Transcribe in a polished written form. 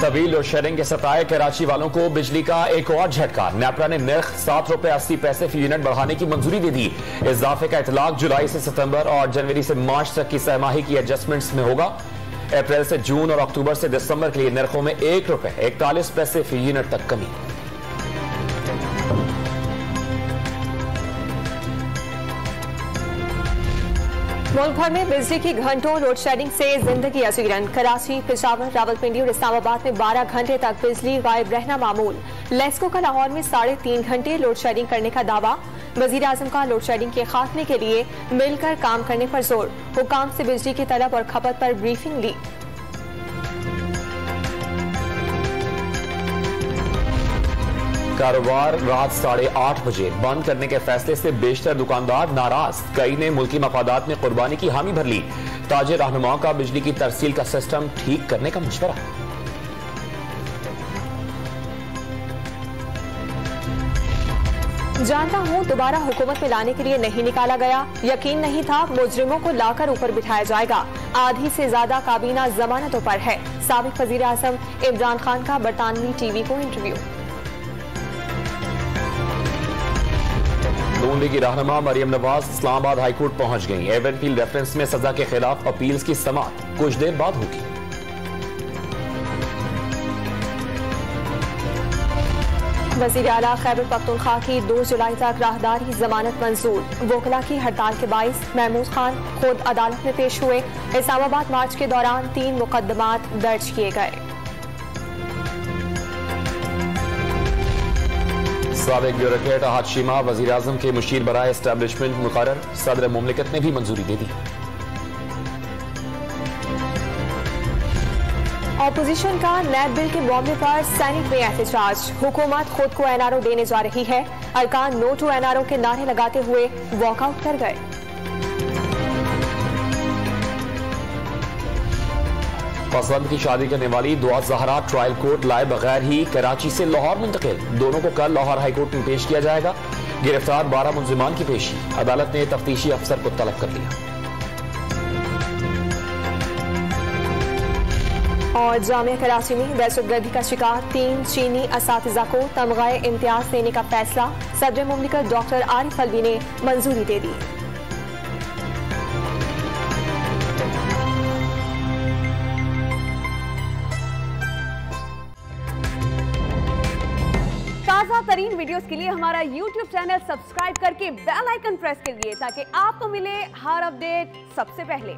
तवील load shedding के सताए कराची वालों को बिजली का एक और झटका। नेपरा ने निर्ख ₹7.80 फी यूनिट बढ़ाने की मंजूरी दे दी। इजाफे का इतलाक जुलाई से सितंबर और जनवरी से मार्च तक की सहमाही की एडजस्टमेंट्स में होगा। अप्रैल से जून और अक्टूबर से दिसंबर के लिए निर्खों में ₹1.41 फी यूनिट तक कमी। मुल्क भर में बिजली की घंटों लोड शेडिंग से जिंदगी अजीरन। कराची, पेशावर, रावलपिंडी और इस्लामाबाद में 12 घंटे तक बिजली गायब रहना मामूल। लेस्को का लाहौर में 3.5 घंटे लोड शेडिंग करने का दावा। वजीर आजम का लोड शेडिंग के खात्मे के लिए मिलकर काम करने पर जोर। हुकाम से बिजली की तलब और खपत पर ब्रीफिंग ली। कारोबार रात 8:30 बजे बंद करने के फैसले से बेशतर दुकानदार नाराज। कई ने मुल्की मफादात में कुर्बानी की हामी भर ली। ताजे रहनुमाओं का बिजली की तरसील का सिस्टम ठीक करने का मशवरा। जानता हूं दोबारा हुकूमत में लाने के लिए नहीं निकाला गया। यकीन नहीं था मुजरिमों को लाकर ऊपर बिठाया जाएगा। आधी से ज्यादा काबीना जमानतों पर है। साबिक वजीर आजम इमरान खान का बरतानवी टीवी को इंटरव्यू। नून लीग की रहनुमा मरियम नवाज इस्लामाबाद हाईकोर्ट पहुंच गई। एवनफील्ड रेफरेंस में सजा के खिलाफ अपील्स की समाअत कुछ देर बाद होगी। वजीर आला खैबर पख्तूनख्वा की 2 जुलाई तक राहदारी जमानत मंजूर। वोकला की हड़ताल के बाइस महमूद खान खुद अदालत में पेश हुए। इस्लामाबाद मार्च के दौरान 3 मुकदमात दर्ज किए गए। साबिक ब्यूरोक्रेट अहद शीमा वजीर आजम के मुशीर बराए एस्टैब्लिशमेंट मुकर्रर। सदर मुमलिकत ने भी मंजूरी दे दी। ऑपोजिशन का नैब बिल के मामले पर सैनिक में एहतजाज। हुकूमत खुद को एनआरओ देने जा रही है। अरकान नो टू एनआरओ के नारे लगाते हुए वॉकआउट कर गए। पसंद की शादी करने वाली दुआ जहरा ट्रायल कोर्ट लाए बगैर ही कराची से लाहौर मुंतकिल। दोनों को कल लाहौर हाईकोर्ट में पेश किया जाएगा। गिरफ्तार 12 मुलजिमान की पेशी। अदालत ने तफ्तीशी अफसर को तलब कर लिया। और जामिया कराची में दहशतगर्दी का शिकार 3 चीनी असातिज़ा को तमगाए इम्तियाज देने का फैसला। सदर मुमलिकत डॉक्टर आरिफ अलवी ने मंजूरी दे दी। ताज़ा तरीन वीडियोस के लिए हमारा YouTube चैनल सब्सक्राइब करके बेल आइकन प्रेस करिए ताकि आपको मिले हर अपडेट सबसे पहले।